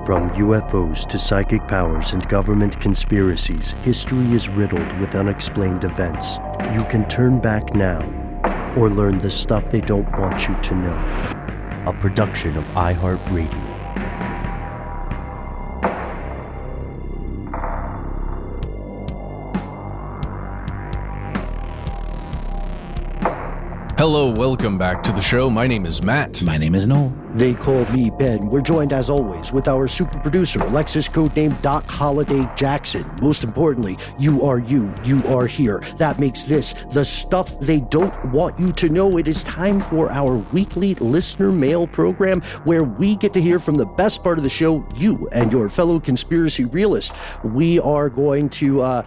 From UFOs to psychic powers and government conspiracies, history is riddled with unexplained events. You can turn back now or learn the stuff they don't want you to know. A production of iHeartRadio. Hello, welcome back to the show. My name is Matt. My name is Noel. They call me Ben. We're joined as always with our super producer, Alexis, codenamed Doc Holliday Jackson. Most importantly, you are here. That makes this the stuff they don't want you to know. It is time for our weekly listener mail program where we get to hear from the best part of the show, you and your fellow conspiracy realists. We are going to,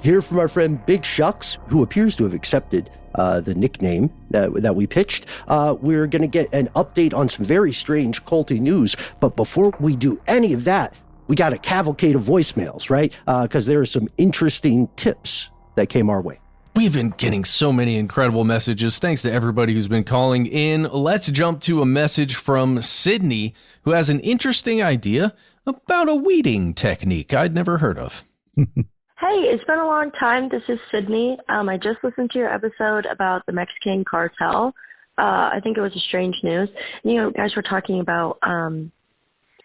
hear from our friend Big Shucks, who appears to have accepted the nickname that we pitched. We're going to get an update on some very strange culty news. But before we do any of that, we got a cavalcade of voicemails, right? Because there are some interesting tips that came our way. We've been getting so many incredible messages. Thanks to everybody who's been calling in. Let's jump to a message from Sydney, who has an interesting idea about a weeding technique I'd never heard of. Hey, it's been a long time. This is Sydney. I just listened to your episode about the Mexican cartel. I think it was a strange news. You guys were talking about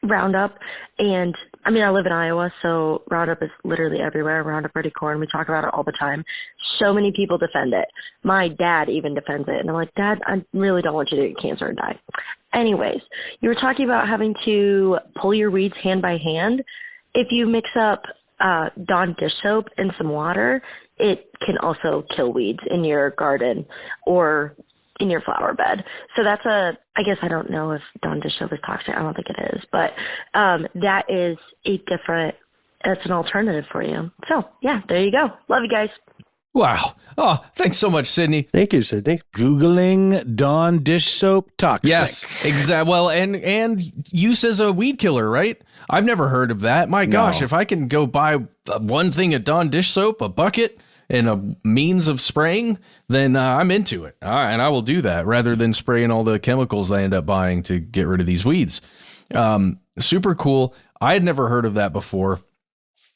Roundup, and I live in Iowa, so Roundup is literally everywhere. Roundup Ready Corn, we talk about it all the time. So many people defend it. My dad even defends it, and I'm like, Dad, I really don't want you to get cancer and die. Anyways, you were talking about having to pull your weeds hand by hand. If you mix up Dawn dish soap and some water, it can also kill weeds in your garden or in your flower bed. So that's I guess I don't know if Dawn dish soap is toxic. I don't think it is, but that is it's an alternative for you. So yeah, there you go. Love you guys. Wow. Oh, thanks so much, Sydney. Thank you, Sydney. Googling Dawn dish soap toxic. Yes, exactly. Well, and use as a weed killer, right? I've never heard of that. My gosh, if I can go buy one thing of Dawn dish soap, a bucket, and a means of spraying, then I'm into it. And I will do that rather than spraying all the chemicals I end up buying to get rid of these weeds. Super cool. I had never heard of that before.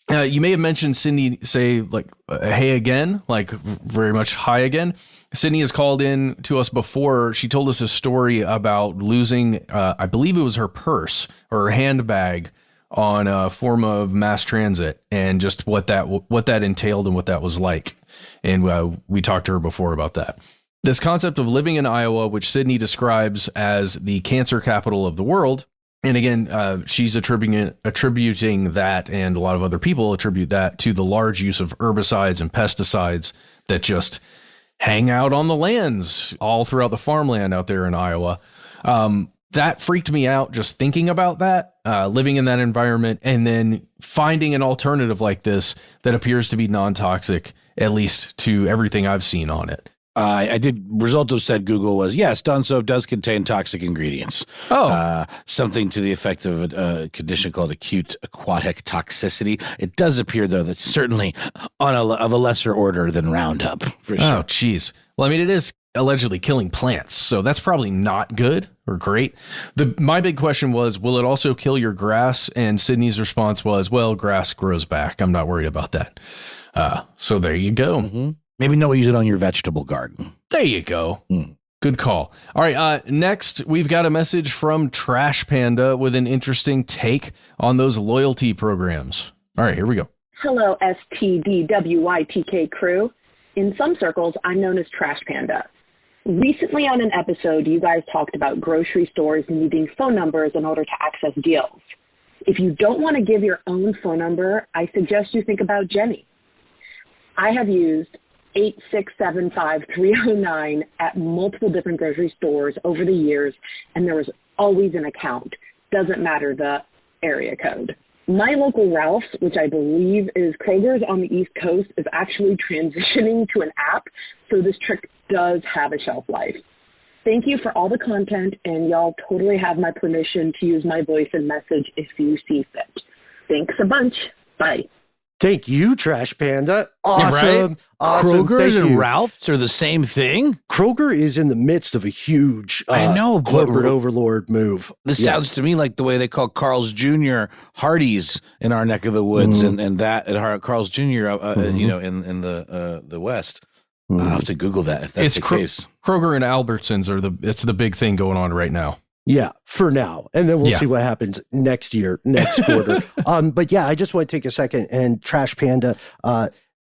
You may have mentioned Sydney say like, hey again, like very much hi again. Sydney has called in to us before. She told us a story about losing, I believe it was her purse or her handbag on a form of mass transit, and just what that entailed and what that was like. And we talked to her before about that. This concept of living in Iowa, which Sydney describes as the cancer capital of the world. And again, she's attributing that, and a lot of other people attribute that to the large use of herbicides and pesticides that just hang out on the lands all throughout the farmland out there in Iowa. That freaked me out just thinking about that, living in that environment, and then finding an alternative like this that appears to be non-toxic, at least to everything I've seen on it. Result of said Google was, yes, Dawn soap does contain toxic ingredients. Something to the effect of a condition called acute aquatic toxicity. It does appear, though, that's certainly of a lesser order than Roundup, for sure. Oh, geez. Well, it is allegedly killing plants, so that's probably not good or great. My big question was, will it also kill your grass? And Sydney's response was, well, grass grows back. I'm not worried about that. So there you go. Mm-hmm. Maybe no use it on your vegetable garden. There you go. Good call. All right. Next, we've got a message from Trash Panda with an interesting take on those loyalty programs. All right, here we go. Hello, stdwytk crew. In some circles, I'm known as Trash Panda. Recently on an episode, you guys talked about grocery stores needing phone numbers in order to access deals. If you don't want to give your own phone number, I suggest you think about Jenny. I have used 8675309 at multiple different grocery stores over the years, and there was always an account. Doesn't matter the area code. My local Ralph's, which I believe is Kroger's on the East Coast, is actually transitioning to an app, so this trick does have a shelf life. Thank you for all the content, and y'all totally have my permission to use my voice and message if you see fit. Thanks a bunch. Bye. Thank you, Trash Panda. Awesome. Right? Awesome. Kroger's Thank and you. Ralph's are the same thing? Kroger is in the midst of a huge I know, corporate overlord move. This sounds to me like the way they call Carl's Jr. Hardee's in our neck of the woods, and that at Carl's Jr. In the West. I'll have to Google that if that's the case. Kroger and Albertsons it's the big thing going on right now. Yeah, for now. And then we'll see what happens next quarter. But yeah, I just want to take a second and Trash Panda,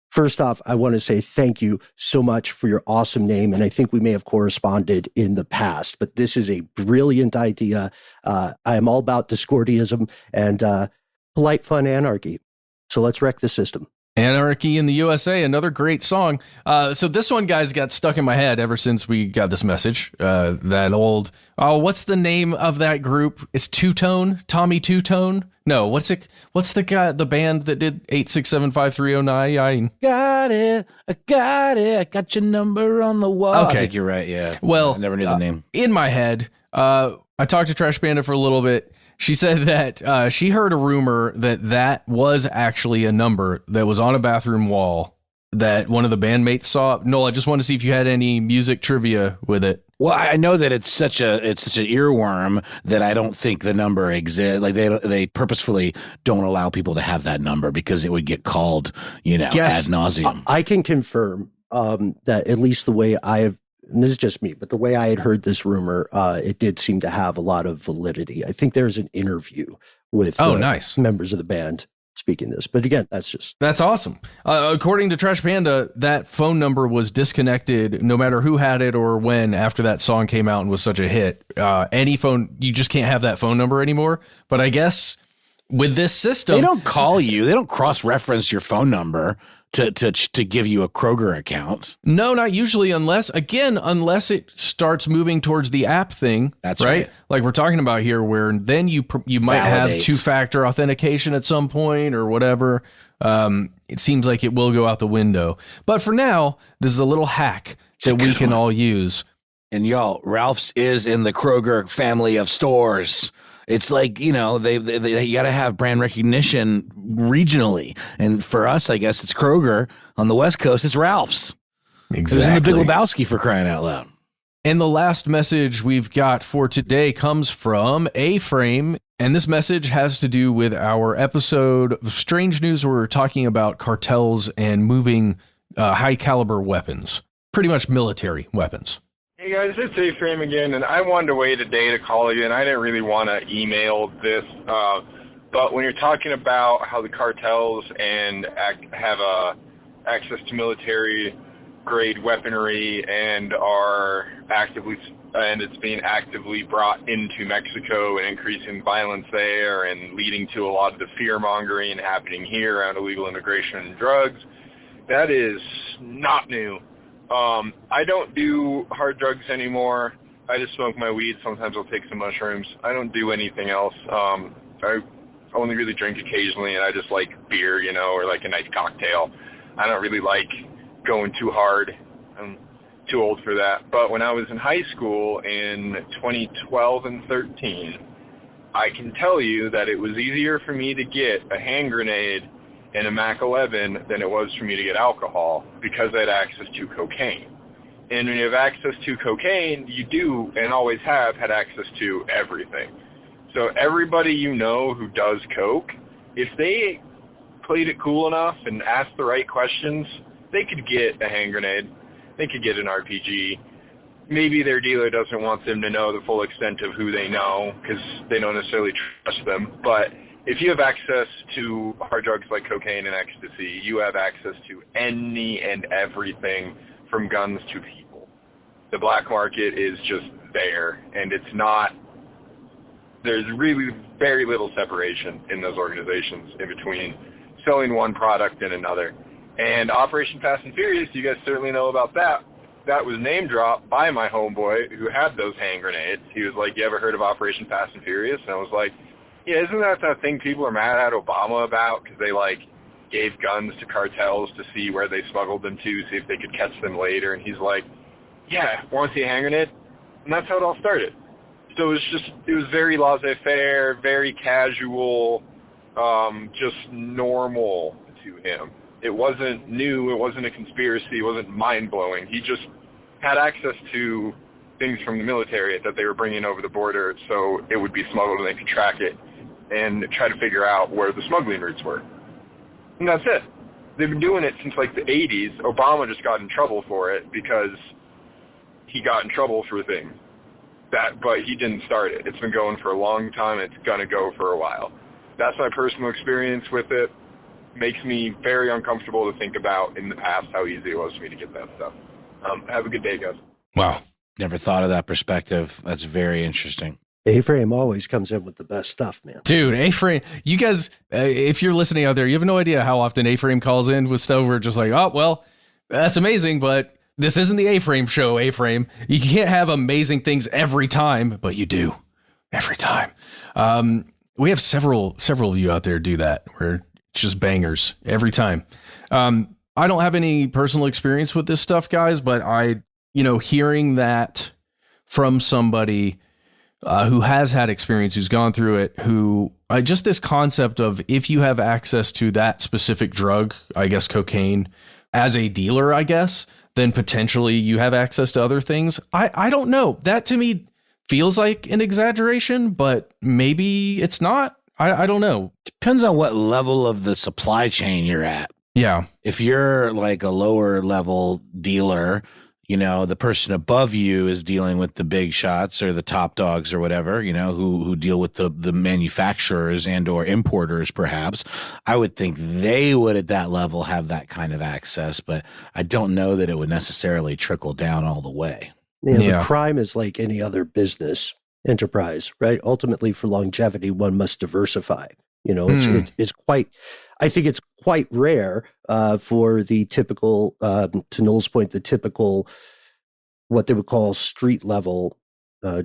first off, I want to say thank you so much for your awesome name. And I think we may have corresponded in the past, but this is a brilliant idea. I am all about Discordiism and polite fun anarchy. So let's wreck the system. Anarchy in the USA, another great song. So this one, guys, got stuck in my head ever since we got this message. That old, what's the name of that group? It's Two-Tone? Tommy Two-Tone? No, what's the guy, the band that did 8675309? Got it. I got your number on the wall. Okay. I think you're right, yeah. Well, I never knew the name. In my head, I talked to Trash Panda for a little bit. She said that she heard a rumor that was actually a number that was on a bathroom wall that one of the bandmates saw. Noel, I just want to see if you had any music trivia with it. Well, I know that it's such an earworm that I don't think the number exists. Like they purposefully don't allow people to have that number because it would get called, ad nauseum. I can confirm that at least the way and this is just me, but the way I had heard this rumor, it did seem to have a lot of validity. I think there's an interview with nice members of the band speaking this. But again, that's awesome. According to Trash Panda, that phone number was disconnected no matter who had it or when after that song came out and was such a hit. Any phone, you just can't have that phone number anymore. But I guess with this system, they don't call you. They don't cross-reference your phone number to give you a Kroger account. No, not usually, unless it starts moving towards the app thing. That's right. Like we're talking about here, where then you might Validate. have two-factor authentication at some point or whatever. It seems like it will go out the window. But for now, this is a little hack that we can all use. And y'all, Ralph's is in the Kroger family of stores. It's like, you got to have brand recognition regionally. And for us, I guess it's Kroger. On the West Coast, it's Ralph's. Exactly. It was in the Big Lebowski, for crying out loud. And the last message we've got for today comes from Aframe. And this message has to do with our episode of Strange News where we're talking about cartels and moving high caliber weapons, pretty much military weapons. Hey guys, it's Aframe again, and I wanted to wait a day to call you, and I didn't really want to email this, but when you're talking about how the cartels have access to military-grade weaponry and it's being actively brought into Mexico and increasing violence there and leading to a lot of the fear-mongering happening here around illegal immigration and drugs, that is not new. I don't do hard drugs anymore. I just smoke my weed. Sometimes I'll take some mushrooms. I don't do anything else. I only really drink occasionally, and I just like beer, or like a nice cocktail. I don't really like going too hard. I'm too old for that. But when I was in high school in 2012 and 13, I can tell you that it was easier for me to get a hand grenade and a Mac 11 than it was for me to get alcohol because I had access to cocaine. And when you have access to cocaine, you do and always have had access to everything. So everybody who does coke, if they played it cool enough and asked the right questions, they could get a hand grenade. They could get an RPG. Maybe their dealer doesn't want them to know the full extent of who they know because they don't necessarily trust them. But if you have access to hard drugs like cocaine and ecstasy, you have access to any and everything from guns to people. The black market is just there, and there's really very little separation in those organizations in between selling one product and another. And Operation Fast and Furious, you guys certainly know about that. That was name dropped by my homeboy who had those hand grenades. He was like, you ever heard of Operation Fast and Furious? And I was like, yeah, isn't that thing people are mad at Obama about because they gave guns to cartels to see where they smuggled them to, see if they could catch them later? And he's like, yeah, want to see a hand grenade? And that's how it all started. So it was very laissez-faire, very casual, just normal to him. It wasn't new. It wasn't a conspiracy. It wasn't mind-blowing. He just had access to things from the military that they were bringing over the border, so it would be smuggled and they could track it and try to figure out where the smuggling routes were. And that's it. They've been doing it since like the 80s. Obama just got in trouble for it because he got in trouble for things. But he didn't start it. It's been going for a long time. It's going to go for a while. That's my personal experience with it. Makes me very uncomfortable to think about in the past how easy it was for me to get that stuff. Have a good day, guys. Wow. Never thought of that perspective. That's very interesting. Aframe always comes in with the best stuff, man. Dude, Aframe, you guys, if you're listening out there, you have no idea how often Aframe calls in with stuff. We're just like, oh, well, that's amazing, but this isn't the Aframe show, Aframe. You can't have amazing things every time, but you do every time. We have several of you out there do that, where it's just bangers every time. I don't have any personal experience with this stuff, guys, but hearing that from somebody who has had experience, who's gone through it, just this concept of if you have access to that specific drug, I guess cocaine, as a dealer, I guess, then potentially you have access to other things. I don't know. That to me feels like an exaggeration, but maybe it's not. I don't know. Depends on what level of the supply chain you're at. Yeah. If you're like a lower level dealer, the person above you is dealing with the big shots or the top dogs or whatever, who deal with the manufacturers and or importers, perhaps. I would think they would at that level have that kind of access, but I don't know that it would necessarily trickle down all the way. The crime is like any other business enterprise, right? Ultimately, for longevity, one must diversify. It's quite, I think it's quite rare for the typical, to Noel's point, the typical, what they would call street level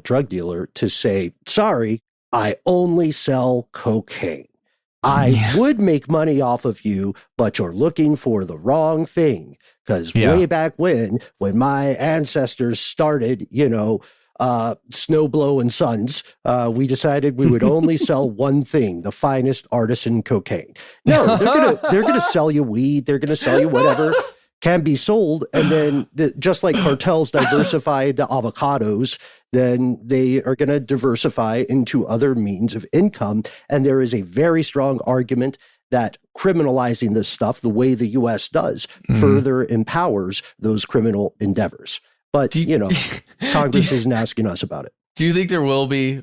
drug dealer to say, sorry, I only sell cocaine. I would make money off of you, but you're looking for the wrong thing. Because way back when my ancestors started, Snowblow and Sons, we decided we would only sell one thing, the finest artisan cocaine. No, they're gonna sell you weed, they're gonna sell you whatever can be sold, and then just like Cartels diversified the avocados, then they are going to diversify into other means of income. And there is a very strong argument that criminalizing this stuff the way the U.S. does further empowers those criminal endeavors. But, Congress isn't asking us about it. Do you think there will be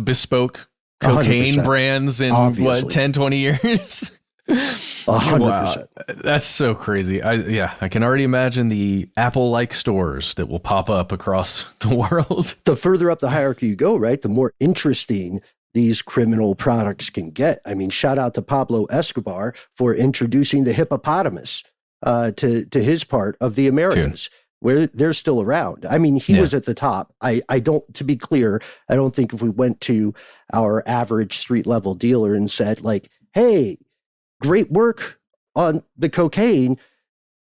bespoke cocaine 100%. brands in Obviously. 10, 20 years? 100%. Wow. That's so crazy. I can already imagine the Apple-like stores that will pop up across the world. The further up the hierarchy you go, right, the more interesting these criminal products can get. I mean, shout out to Pablo Escobar for introducing the hippopotamus to his part of the Americas, where they're still around. I mean, he was at the top. I don't, to be clear, I don't think if we went to our average street level dealer and said like, hey, great work on the cocaine,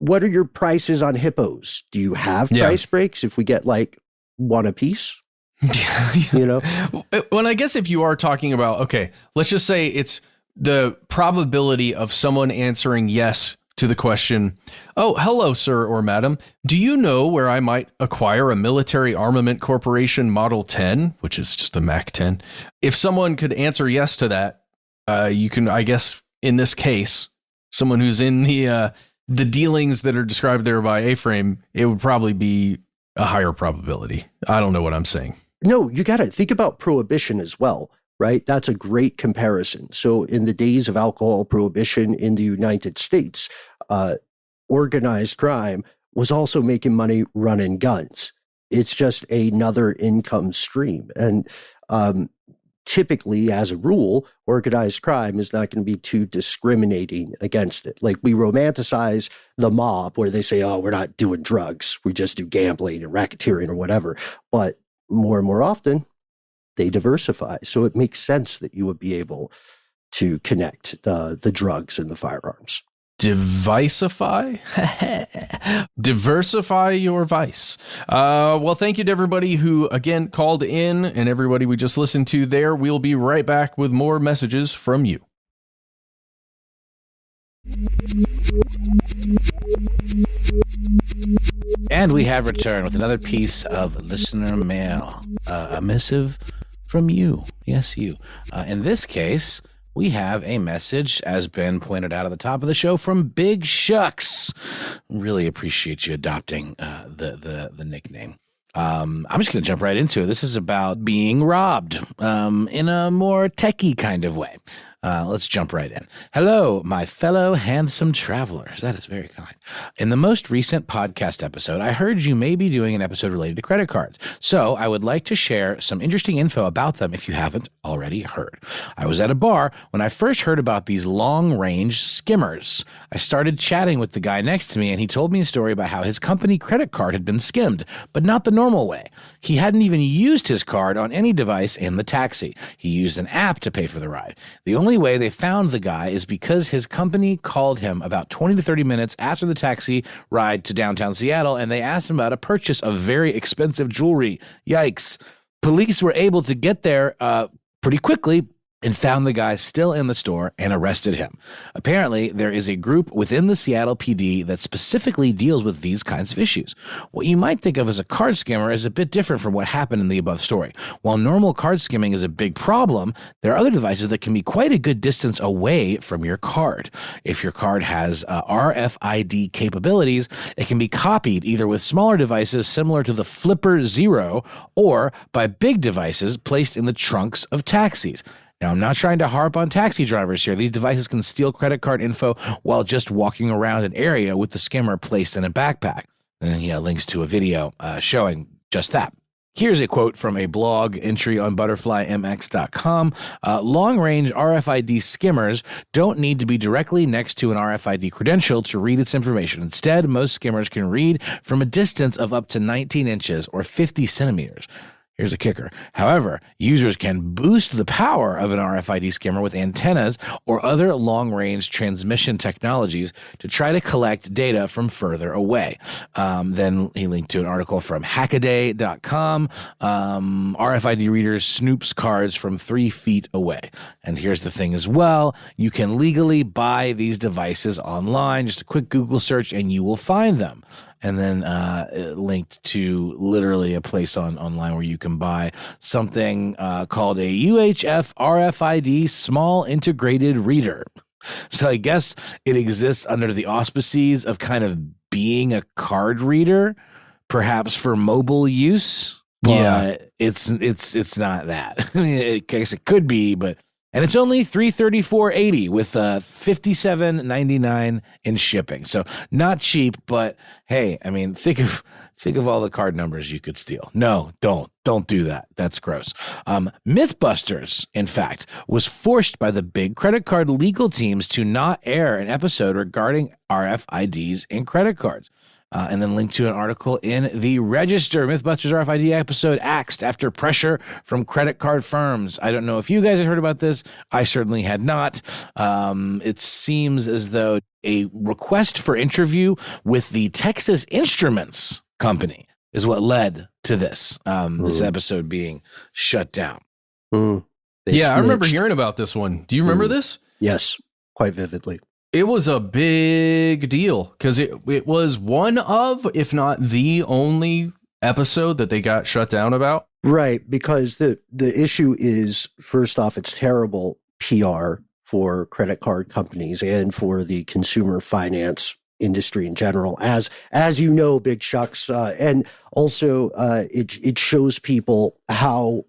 what are your prices on hippos? Do you have price breaks if we get like one a piece? When I guess if you are talking about, okay, let's just say it's the probability of someone answering yes to the question, oh, hello, sir or madam, do you know where I might acquire a military armament corporation Model 10, which is just a Mac 10? If someone could answer yes to that, you can, I guess, in this case, someone who's in the dealings that are described there by Aframe, it would probably be a higher probability. I don't know what I'm saying. No, you got to think about prohibition as well, right? That's a great comparison. So in the days of alcohol prohibition in the United States, organized crime was also making money running guns. It's just another income stream. And typically, as a rule, organized crime is not going to be too discriminating against it. Like we romanticize the mob where they say, oh, we're not doing drugs. We just do gambling and racketeering or whatever. But more and more often, they diversify. So it makes sense that you would be able to connect the drugs and the firearms. Diversify your vice. Well, thank you to everybody who, again, called in and everybody we just listened to there. We'll be right back with more messages from you. And we have returned with another piece of listener mail, a missive from you. Yes, you. In this case, we have a message, as Ben pointed out at the top of the show, from Big Shucks. Really appreciate you adopting the nickname. I'm just going to jump right into it. This is about being robbed in a more techie kind of way. Let's jump right in. Hello, my fellow handsome travelers. That is very kind. In the most recent podcast episode, I heard you may be doing an episode related to credit cards. So I would like to share some interesting info about them if you haven't already heard. I was at a bar when I first heard about these long-range skimmers. I started chatting with the guy next to me, and he told me a story about how his company credit card had been skimmed, but not the normal way. He hadn't even used his card on any device in the taxi. He used an app to pay for the ride. The only way they found the guy is because his company called him about 20 to 30 minutes after the taxi ride to downtown Seattle, and they asked him about a purchase of very expensive jewelry. Yikes. Police were able to get there pretty quickly and found the guy still in the store and arrested him. Apparently, there is a group within the Seattle PD that specifically deals with these kinds of issues. What you might think of as a card skimmer is a bit different from what happened in the above story. While normal card skimming is a big problem, there are other devices that can be quite a good distance away from your card. If your card has RFID capabilities, it can be copied either with smaller devices similar to the Flipper Zero or by big devices placed in the trunks of taxis. Now, I'm not trying to harp on taxi drivers here. These devices can steal credit card info while just walking around an area with the skimmer placed in a backpack. And then he links to a video showing just that. Here's a quote from a blog entry on butterflymx.com. Long-range RFID skimmers don't need to be directly next to an RFID credential to read its information. Instead, most skimmers can read from a distance of up to 19 inches or 50 centimeters. Here's a kicker. However, users can boost the power of an RFID skimmer with antennas or other long-range transmission technologies to try to collect data from further away. Then he linked to an article from hackaday.com. RFID readers snoops cards from 3 feet away. And here's the thing as well. You can legally buy these devices online. Just a quick Google search and you will find them. And then linked to literally a place online where you can buy something called a UHF RFID small integrated reader. So I guess it exists under the auspices of kind of being a card reader, perhaps for mobile use. But yeah, it's not that. I mean, I guess it could be, but. And it's only $334.80 with $57.99 in shipping. So not cheap, but hey, I mean, think of all the card numbers you could steal. No, don't do that. That's gross. Mythbusters, in fact, was forced by the big credit card legal teams to not air an episode regarding RFIDs in credit cards. And then linked to an article in the Register. Mythbusters RFID episode axed after pressure from credit card firms. I don't know if you guys had heard about this. I certainly had not. It seems as though a request for interview with the Texas Instruments Company is what led to this, this episode being shut down. Yeah, snitched. I remember hearing about this one. Do you remember this? Yes, quite vividly. It was a big deal because it was one of, if not the only episode that they got shut down about. Right, because the issue is, first off, it's terrible PR for credit card companies and for the consumer finance industry in general, as you know, Big Shucks, and also it shows people how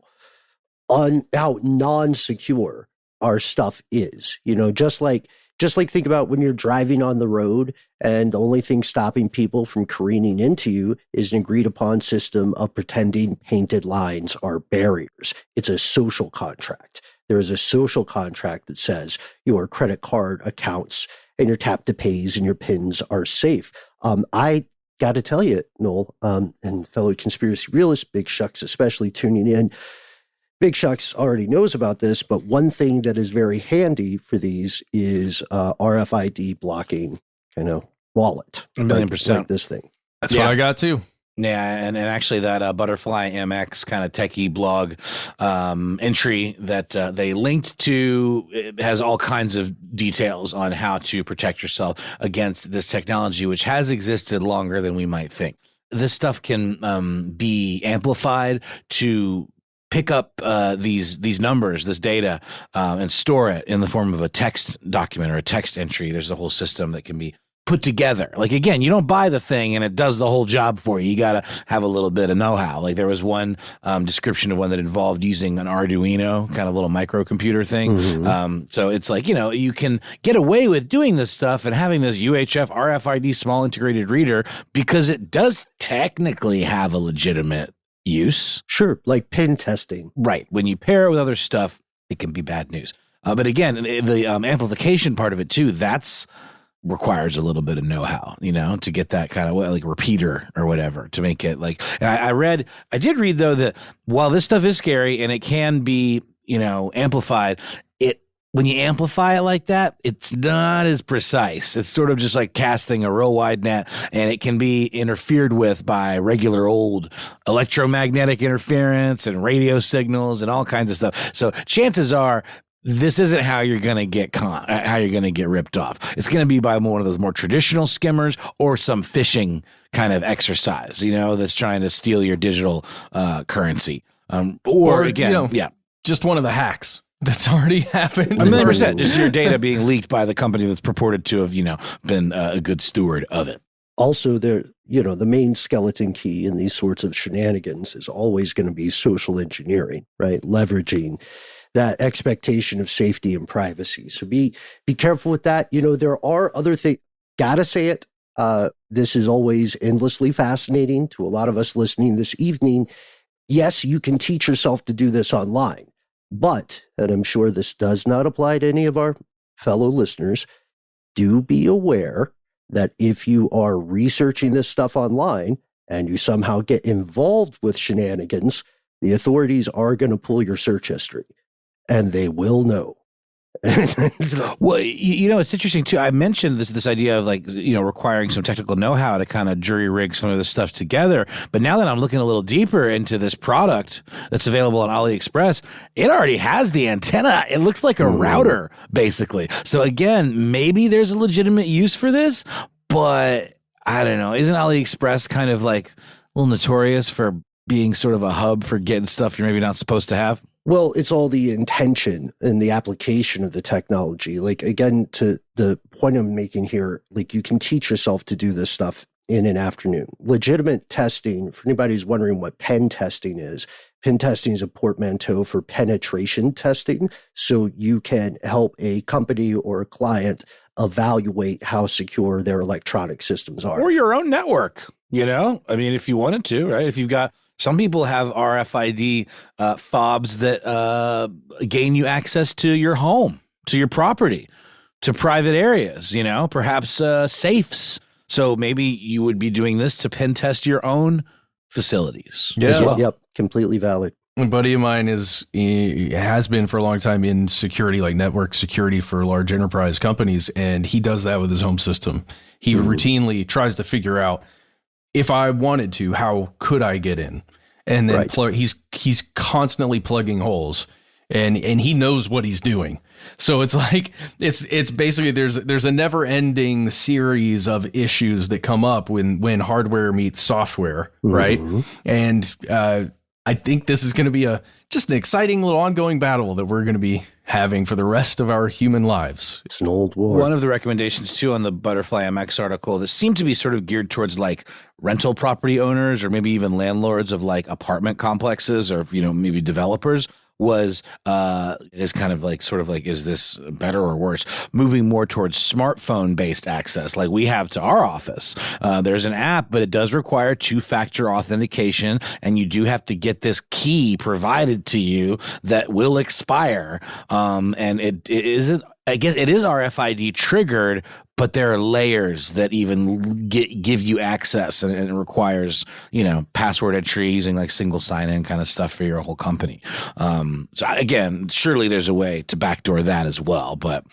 non-secure our stuff is. You know, just like think about when you're driving on the road and the only thing stopping people from careening into you is an agreed upon system of pretending painted lines are barriers. It's a social contract. There is a social contract that says your credit card accounts and your tap to pays and your PINs are safe. I got to tell you, Noel, and fellow conspiracy realists, Big Shucks especially tuning in, Big Shucks already knows about this, but one thing that is very handy for these is RFID blocking, wallet. 1,000,000%. Like this thing. That's what I got too. Yeah, and actually that Butterfly MX kind of techie blog entry that they linked to, it has all kinds of details on how to protect yourself against this technology, which has existed longer than we might think. This stuff can be amplified to pick up these numbers, this data, and store it in the form of a text document or a text entry. There's a whole system that can be put together. Like, again, you don't buy the thing and it does the whole job for you. You got to have a little bit of know-how. Like, there was one description of one that involved using an Arduino, kind of little microcomputer thing. Mm-hmm. So it's like, you can get away with doing this stuff and having this UHF RFID small integrated reader because it does technically have a legitimate use. Sure, like pin testing. Right. When you pair it with other stuff, it can be bad news. But again, the amplification part of it too, that's requires a little bit of know-how, to get that kind of like repeater or whatever to make it like. And I did read though that while this stuff is scary and it can be, amplified, when you amplify it like that, it's not as precise. It's sort of just like casting a real wide net, and it can be interfered with by regular old electromagnetic interference and radio signals and all kinds of stuff. So chances are, this isn't how you're going to get how you're going to get ripped off. It's going to be by one of those more traditional skimmers or some phishing kind of exercise, that's trying to steal your digital currency. Or again, just one of the hacks that's already happened. 1,000,000%. Just your data being leaked by the company that's purported to have, been a good steward of it. Also, the main skeleton key in these sorts of shenanigans is always going to be social engineering, right? Leveraging that expectation of safety and privacy. So be careful with that. There are other things. Gotta say it. This is always endlessly fascinating to a lot of us listening this evening. Yes, you can teach yourself to do this online, but, and I'm sure this does not apply to any of our fellow listeners, do be aware that if you are researching this stuff online and you somehow get involved with shenanigans, the authorities are going to pull your search history. And they will know. Well, it's interesting too. I mentioned this idea of requiring some technical know-how to kind of jury rig some of this stuff together. But now that I'm looking a little deeper into this product that's available on AliExpress, it already has the antenna. It looks like a router, basically. So again, maybe there's a legitimate use for this, but I don't know. Isn't AliExpress kind of like a little notorious for being sort of a hub for getting stuff you're maybe not supposed to have? Well, it's all the intention and the application of the technology. Like, again, to the point I'm making here, like, you can teach yourself to do this stuff in an afternoon. Legitimate testing, for anybody who's wondering what pen testing is a portmanteau for penetration testing. So you can help a company or a client evaluate how secure their electronic systems are. Or your own network, if you wanted to, right? If you've got... Some people have RFID fobs that gain you access to your home, to your property, to private areas, perhaps safes. So maybe you would be doing this to pen test your own facilities. Yeah. As well. Yep. Completely valid. A buddy of mine has been for a long time in security, like network security for large enterprise companies. And he does that with his home system. He routinely tries to figure out, if I wanted to, how could I get in? And then he's constantly plugging holes, and he knows what he's doing. So it's like it's basically there's a never ending series of issues that come up when hardware meets software, right? And I think this is going to be just an exciting little ongoing battle that we're going to be having for the rest of our human lives. It's an old war. One of the recommendations too on the Butterfly MX article that seemed to be sort of geared towards like rental property owners or maybe even landlords of like apartment complexes or, maybe developers was it is kind of like sort of like, is this better or worse? Moving more towards smartphone based access like we have to our office. There's an app, but it does require 2-factor authentication, and you do have to get this key provided to you that will expire. And it isn't, I guess it is RFID triggered, but there are layers that even give you access, and it requires, password entry using like single sign-in kind of stuff for your whole company. So again, surely there's a way to backdoor that as well, but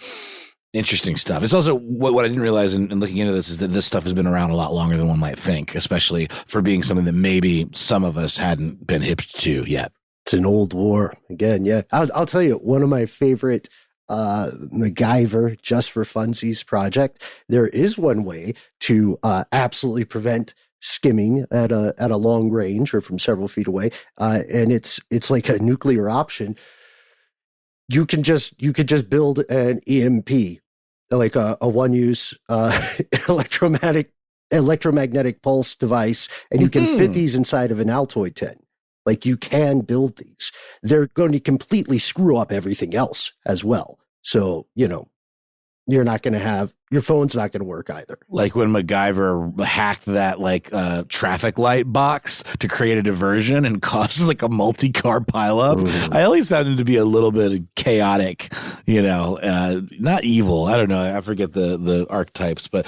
Interesting stuff. It's also what I didn't realize in looking into this is that this stuff has been around a lot longer than one might think, especially for being something that maybe some of us hadn't been hip to yet. It's an old war again. Yeah. I'll tell you, one of my favorite MacGyver just for funsies project. There is one way to absolutely prevent skimming at a long range or from several feet away. And it's like a nuclear option. You could just build an EMP, like a one-use electromagnetic pulse device, and you can fit these inside of an Altoid tin. Like, you can build these. They're going to completely screw up everything else as well. So, you're not going to have, your phone's not going to work either. Like when MacGyver hacked that traffic light box to create a diversion and caused like a multi-car pileup. Mm-hmm. I always found him to be a little bit chaotic, not evil. I don't know. I forget the archetypes, but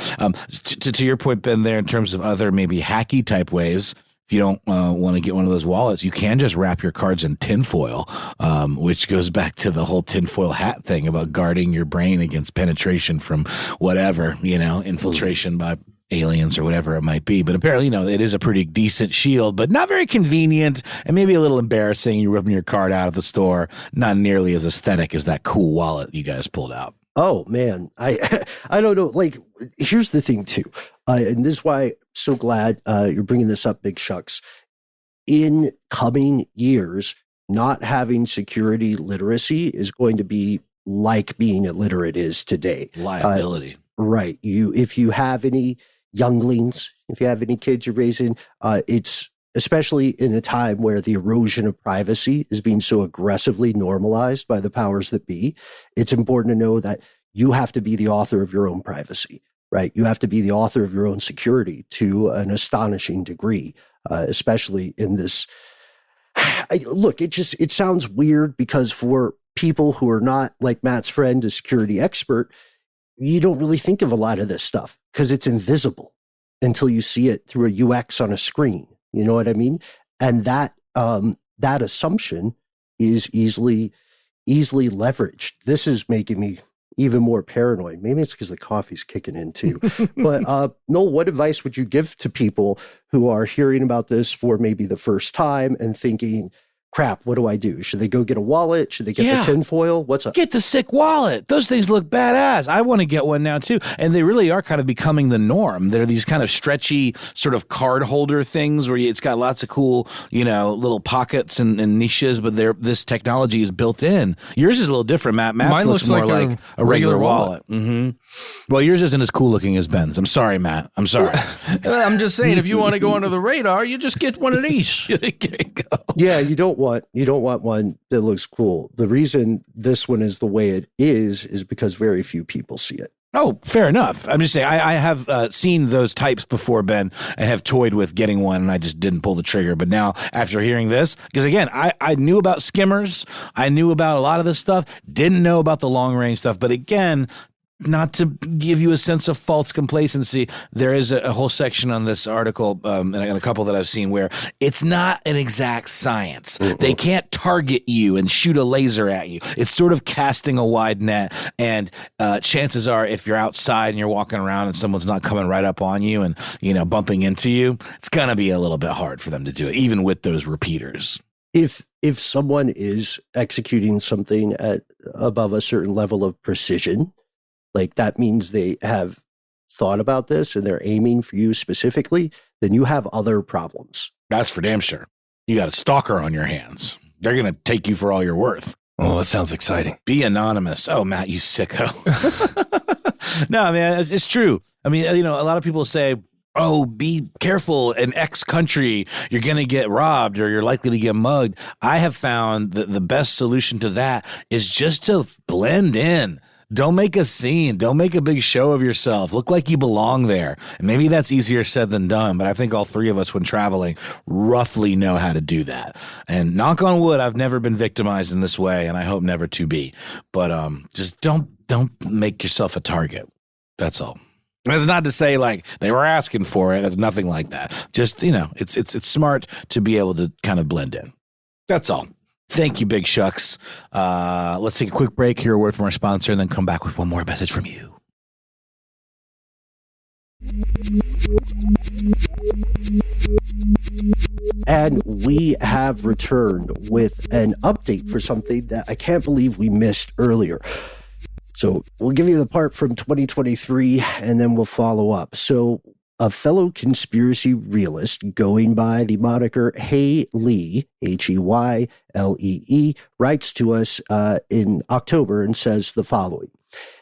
to your point, Ben, there in terms of other maybe hacky type ways, if you don't want to get one of those wallets, you can just wrap your cards in tinfoil, which goes back to the whole tinfoil hat thing about guarding your brain against penetration from whatever, infiltration by aliens or whatever it might be. But apparently, it is a pretty decent shield, but not very convenient and maybe a little embarrassing. You're ripping your card out of the store. Not nearly as aesthetic as that cool wallet you guys pulled out. Oh, man. I don't know. Like, here's the thing, too. And this is why I'm so glad you're bringing this up, Big Shucks. In coming years, not having security literacy is going to be like being illiterate is today. Liability. Right. If you have any younglings, if you have any kids you're raising, it's especially in a time where the erosion of privacy is being so aggressively normalized by the powers that be, it's important to know that you have to be the author of your own privacy, right? You have to be the author of your own security to an astonishing degree, especially in this. Look, it sounds weird because for people who are not like Matt's friend, a security expert, you don't really think of a lot of this stuff because it's invisible until you see it through a UX on a screen. You know what I mean? And that assumption is easily leveraged. This is making me even more paranoid. Maybe it's because the coffee's kicking in too. But Noel, what advice would you give to people who are hearing about this for maybe the first time and thinking, crap, what do I do? Should they go get a wallet? Should they get the tinfoil? What's up? Get the sick wallet. Those things look badass. I want to get one now too. And they really are kind of becoming the norm. They're these kind of stretchy sort of card holder things where it's got lots of cool, little pockets and niches, but this technology is built in. Yours is a little different, Matt. Mine looks more like a regular wallet. Mm-hmm. Well, yours isn't as cool looking as Ben's. I'm sorry, Matt. I'm sorry. I'm just saying, if you want to go under the radar, you just get one of these. There you go. Yeah, you don't want one that looks cool. The reason this one is the way it is because very few people see it. Oh, fair enough. I'm just saying I have seen those types before, Ben, and have toyed with getting one, and I just didn't pull the trigger. But now, after hearing this, because again, I knew about skimmers, I knew about a lot of this stuff, didn't know about the long range stuff. But again, not to give you a sense of false complacency, there is a whole section on this article, and a couple that I've seen, where it's not an exact science. Mm-hmm. They can't target you and shoot a laser at you. It's sort of casting a wide net, and chances are, if you're outside and you're walking around and someone's not coming right up on you and bumping into you, it's gonna be a little bit hard for them to do it, even with those repeaters. If someone is executing something at above a certain level of precision, like that means they have thought about this and they're aiming for you specifically, then you have other problems. That's for damn sure. You got a stalker on your hands. They're going to take you for all you're worth. Oh, that sounds exciting. Be anonymous. Oh, Matt, you sicko. No, man, it's true. I mean, a lot of people say, oh, be careful in X country, you're going to get robbed or you're likely to get mugged. I have found that the best solution to that is just to blend in. Don't make a scene. Don't make a big show of yourself. Look like you belong there. And maybe that's easier said than done, but I think all three of us, when traveling, roughly know how to do that. And knock on wood, I've never been victimized in this way, and I hope never to be. But just don't make yourself a target. That's all. That's not to say like they were asking for it. It's nothing like that. Just, it's smart to be able to kind of blend in. That's all. Thank you, Big Shucks. Let's take a quick break, hear a word from our sponsor, and then come back with one more message from you. And we have returned with an update for something that I can't believe we missed earlier. So we'll give you the part from 2023 and then we'll follow up. So a fellow conspiracy realist going by the moniker HeyLee, HeyLee, writes to us in October and says the following.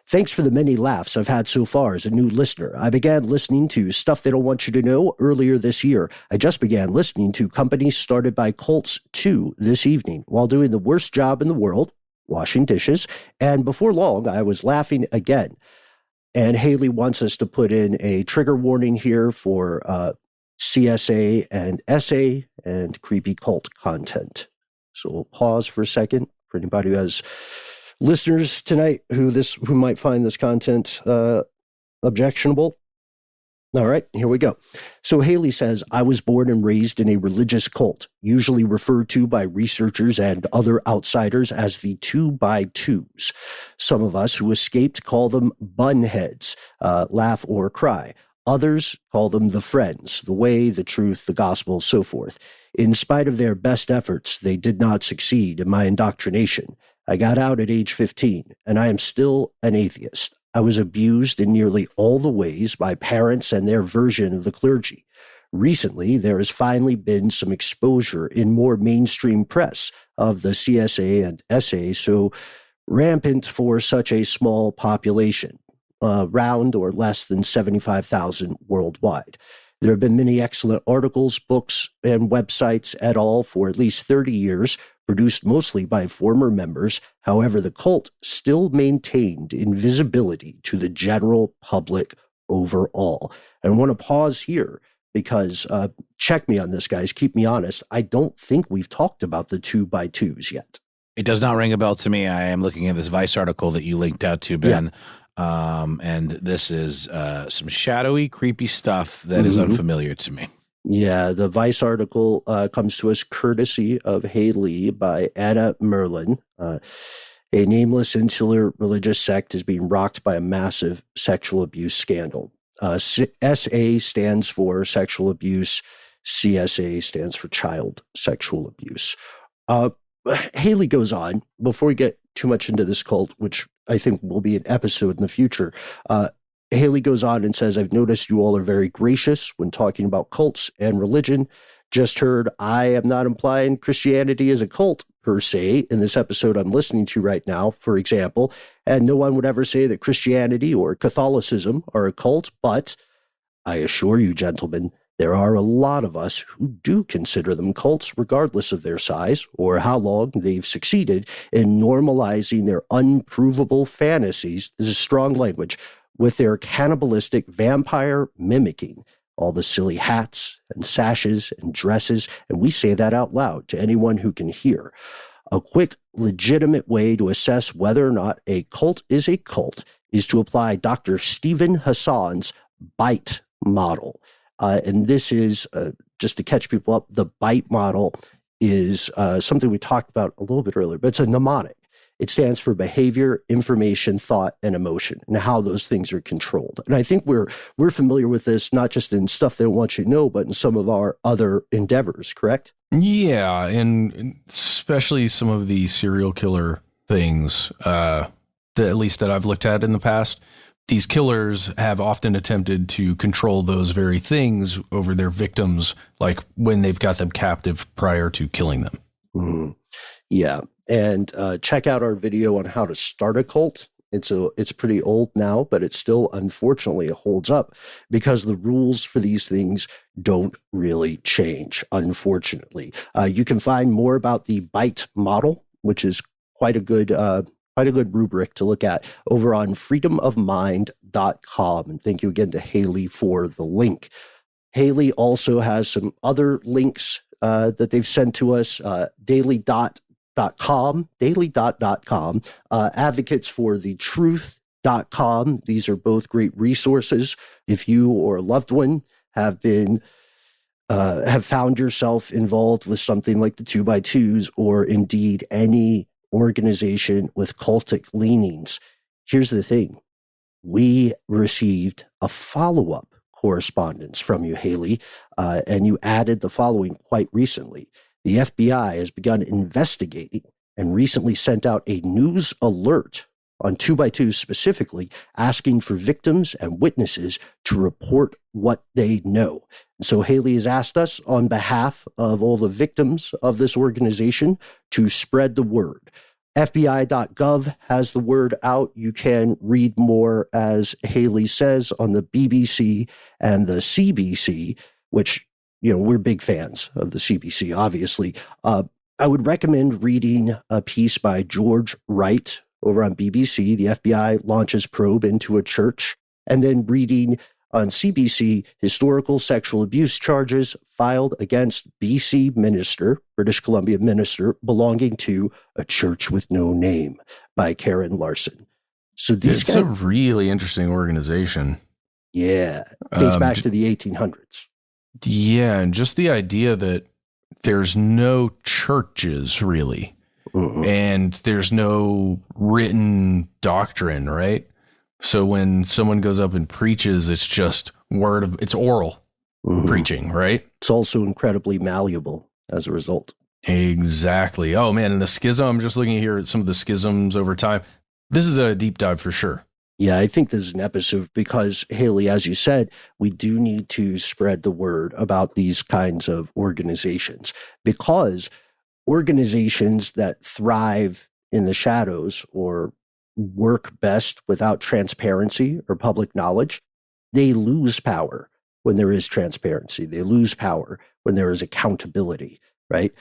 Thanks for the many laughs I've had so far as a new listener. I began listening to Stuff They Don't Want You to Know earlier this year. I just began listening to Companies Started by Cults 2 this evening while doing the worst job in the world, washing dishes. And before long, I was laughing again. And HeyLee wants us to put in a trigger warning here for CSA and SA and creepy cult content. So we'll pause for a second for anybody who has listeners tonight who might find this content objectionable. All right, here we go. So HeyLee says, I was born and raised in a religious cult, usually referred to by researchers and other outsiders as the 2x2s. Some of us who escaped call them bunheads, laugh or cry. Others call them the friends, the way, the truth, the gospel, so forth. In spite of their best efforts, they did not succeed in my indoctrination. I got out at age 15, and I am still an atheist. I was abused in nearly all the ways by parents and their version of the clergy. Recently, there has finally been some exposure in more mainstream press of the CSA and SA, so rampant for such a small population, round or less than 75,000 worldwide. There have been many excellent articles, books, and websites et al. For at least 30 years, produced mostly by former members. However, the cult still maintained invisibility to the general public overall. And I want to pause here because check me on this, guys. Keep me honest. I don't think we've talked about the 2x2s yet. It does not ring a bell to me. I am looking at this Vice article that you linked out to, Ben. Yeah. And this is some shadowy, creepy stuff that is unfamiliar to me. Yeah, the Vice article comes to us courtesy of HeyLee by Anna Merlin. A nameless insular religious sect is being rocked by a massive sexual abuse scandal. SA stands for sexual abuse. CSA stands for child sexual abuse. HeyLee goes on, before we get too much into this cult, which I think will be an episode in the future, HeyLee goes on and says, I've noticed you all are very gracious when talking about cults and religion. Just heard I am not implying Christianity is a cult per se in this episode I'm listening to right now, for example, and no one would ever say that Christianity or Catholicism are a cult, but I assure you, gentlemen, there are a lot of us who do consider them cults regardless of their size or how long they've succeeded in normalizing their unprovable fantasies. This is strong language, with their cannibalistic vampire mimicking, all the silly hats and sashes and dresses, and we say that out loud to anyone who can hear. A quick, legitimate way to assess whether or not a cult is a cult is to apply Dr. Stephen Hassan's BITE model. And this is, just to catch people up, the BITE model is something we talked about a little bit earlier, but it's a mnemonic. It stands for behavior, information, thought, and emotion, and how those things are controlled. And I think we're familiar with this, not just in Stuff They Don't Want You to Know, but in some of our other endeavors, correct? Yeah, and especially some of the serial killer things, at least that I've looked at in the past. These killers have often attempted to control those very things over their victims, like when they've got them captive prior to killing them. Mm-hmm. Yeah. And check out our video on how to start a cult. It's pretty old now, but it still, unfortunately, holds up because the rules for these things don't really change, unfortunately. You can find more about the BITE model, which is quite a good rubric to look at, over on freedomofmind.com. And thank you again to HeyLee for the link. HeyLee also has some other links that they've sent to us, daily.com, advocates for the truth.com. These are both great resources. If you or a loved one have been have found yourself involved with something like the 2x2s or indeed any organization with cultic leanings, here's the thing. We received a follow-up correspondence from you, HeyLee, and you added the following quite recently. The FBI has begun investigating and recently sent out a news alert on 2x2 specifically, asking for victims and witnesses to report what they know. So HeyLee has asked us on behalf of all the victims of this organization to spread the word. FBI.gov has the word out. You can read more, as HeyLee says, on the BBC and the CBC, which, we're big fans of the CBC, obviously. I would recommend reading a piece by George Wright over on BBC. The FBI launches probe into a church, and then reading on CBC, historical sexual abuse charges filed against BC minister, British Columbia minister, belonging to a church with no name by Karen Larson. So it's a really interesting organization. Yeah. Dates back to the 1800s. Yeah. And just the idea that there's no churches really, and there's no written doctrine, right? So when someone goes up and preaches, it's just it's oral preaching, right? It's also incredibly malleable as a result. Exactly. Oh man, and the schism, I'm just looking here at some of the schisms over time. This is a deep dive for sure. Yeah, I think this is an episode because, HeyLee, as you said, we do need to spread the word about these kinds of organizations, because organizations that thrive in the shadows or work best without transparency or public knowledge, they lose power when there is transparency. They lose power when there is accountability, right?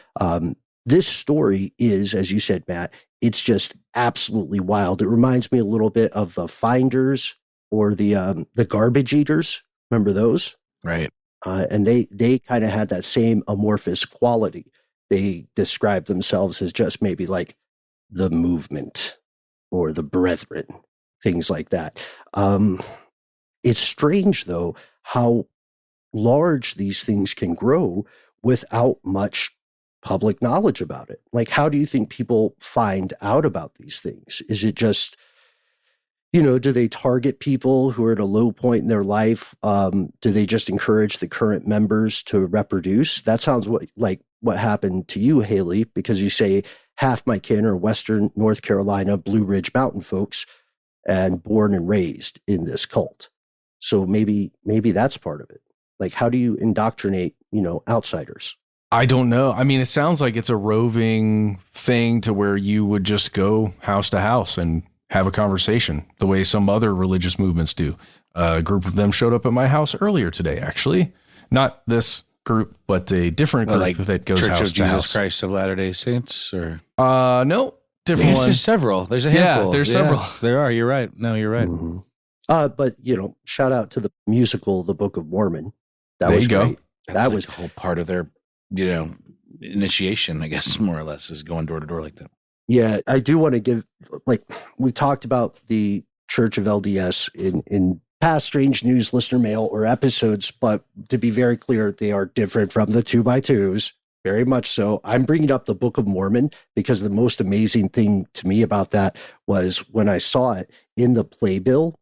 This story is, as you said, Matt, it's just absolutely wild. It reminds me a little bit of the Finders or the Garbage Eaters. Remember those? Right. And they kind of had that same amorphous quality. They described themselves as just maybe like the movement or the brethren, things like that. It's strange, though, how large these things can grow without much public knowledge about it. Like, how do you think people find out about these things? Is it just, do they target people who are at a low point in their life? Do they just encourage the current members to reproduce? That sounds like what happened to you, HeyLee, because you say half my kin are Western North Carolina, Blue Ridge Mountain folks and born and raised in this cult. So maybe that's part of it. Like, how do you indoctrinate, outsiders? I don't know. I mean, it sounds like it's a roving thing to where you would just go house to house and have a conversation the way some other religious movements do. A group of them showed up at my house earlier today, actually. Not this group, but a different group that goes Church house of to Jesus house. Christ of Latter-day Saints, or no, different yes, ones. there's several. There's a handful. Yeah, there's several. There are. You're right. No, you're right. Mm-hmm. But shout out to the musical, The Book of Mormon. That there was you go. great. That was a whole part of their, initiation, I guess, more or less, is going door to door like that. Yeah, I do want to give, we talked about the Church of LDS in past Strange News listener mail or episodes, but to be very clear, they are different from the 2x2s, very much so. I'm bringing up the Book of Mormon because the most amazing thing to me about that was when I saw it in the playbill,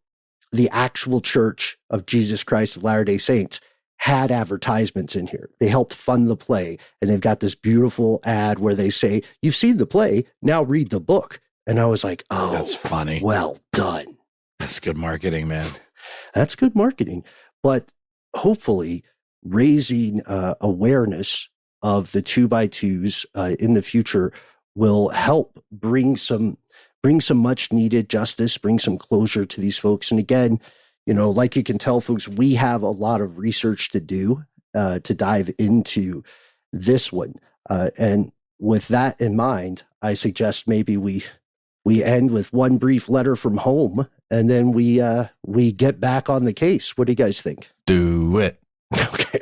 the actual Church of Jesus Christ of Latter-day Saints had advertisements in here. They helped fund the play, and they've got this beautiful ad where they say, "You've seen the play, now read the book." And I was like, oh, that's funny. Well done. That's good marketing, man. That's good marketing. But hopefully raising awareness of the 2x2s in the future will help bring some much needed justice, bring some closure to these folks. And again, like you can tell, folks, we have a lot of research to do to dive into this one. And with that in mind, I suggest maybe we end with one brief letter from home, and then we get back on the case. What do you guys think? Do it. Okay.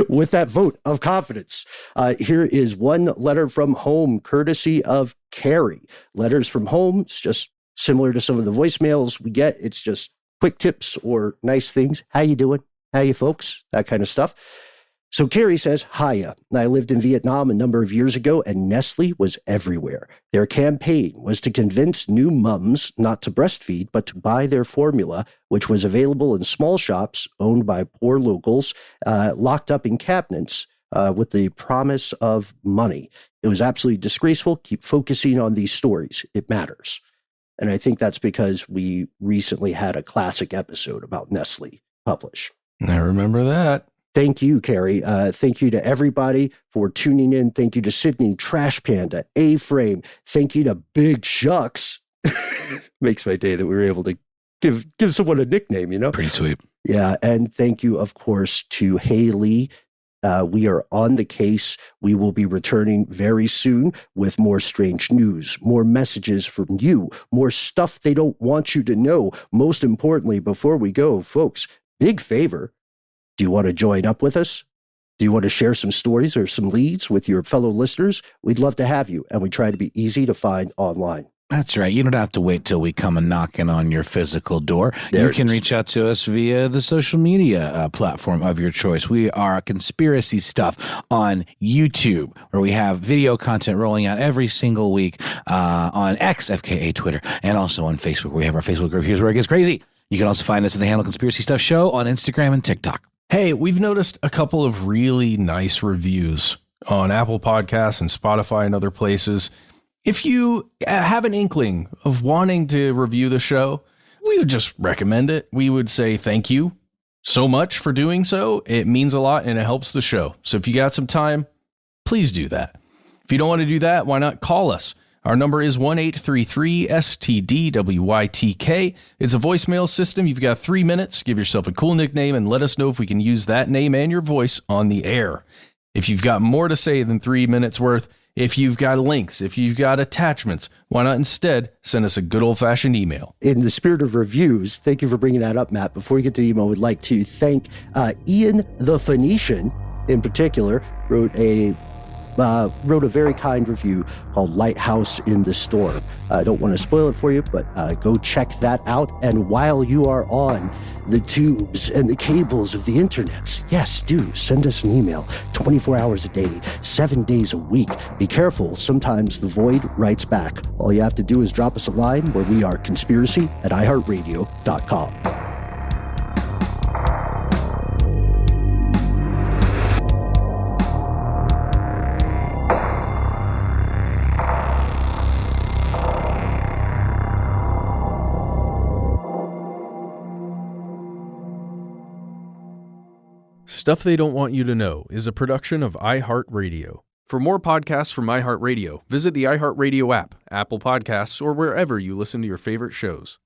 With that vote of confidence, here is one letter from home, courtesy of Carrie. Letters from home, it's just similar to some of the voicemails we get. It's just quick tips or nice things. How you doing? How you folks? That kind of stuff. So Carrie says, hiya. I lived in Vietnam a number of years ago and Nestle was everywhere. Their campaign was to convince new mums not to breastfeed, but to buy their formula, which was available in small shops owned by poor locals, locked up in cabinets with the promise of money. It was absolutely disgraceful. Keep focusing on these stories. It matters. And I think that's because we recently had a classic episode about Nestle published. I remember that. Thank you, Carrie. Thank you to everybody for tuning in. Thank you to Sydney, Trash Panda, Aframe. Thank you to Big Shucks. Makes my day that we were able to give someone a nickname, you know? Pretty sweet. Yeah. And thank you, of course, to HeyLee. We are on the case. We will be returning very soon with more strange news, more messages from you, more stuff they don't want you to know. Most importantly, before we go, folks, big favor. Do you want to join up with us? Do you want to share some stories or some leads with your fellow listeners? We'd love to have you, and we try to be easy to find online. That's right. You don't have to wait till we come and knocking on your physical door. You can reach out to us via the social media platform of your choice. We are Conspiracy Stuff on YouTube, where we have video content rolling out every single week on X, FKA Twitter, and also on Facebook, where we have our Facebook group. Here's where it gets crazy. You can also find us at the handle Conspiracy Stuff Show on Instagram and TikTok. Hey, we've noticed a couple of really nice reviews on Apple Podcasts and Spotify and other places. If you have an inkling of wanting to review the show, we would just recommend it. We would say thank you so much for doing so. It means a lot and it helps the show. So if you got some time, please do that. If you don't want to do that, why not call us? Our number is 1-833-STDWYTK. It's a voicemail system. You've got 3 minutes. Give yourself a cool nickname and let us know if we can use that name and your voice on the air. If you've got more to say than 3 minutes worth, if you've got links, if you've got attachments, why not instead send us a good old-fashioned email? In the spirit of reviews, thank you for bringing that up, Matt. Before we get to the email, we'd like to thank Ian the Phoenician, in particular, wrote a very kind review called Lighthouse in the Storm. I don't want to spoil it for you, but go check that out. And while you are on the tubes and the cables of the internet, yes, do send us an email 24 hours a day, 7 days a week. Be careful. Sometimes the void writes back. All you have to do is drop us a line where we are conspiracy@iHeartRadio.com. Stuff They Don't Want You to Know is a production of iHeartRadio. For more podcasts from iHeartRadio, visit the iHeartRadio app, Apple Podcasts, or wherever you listen to your favorite shows.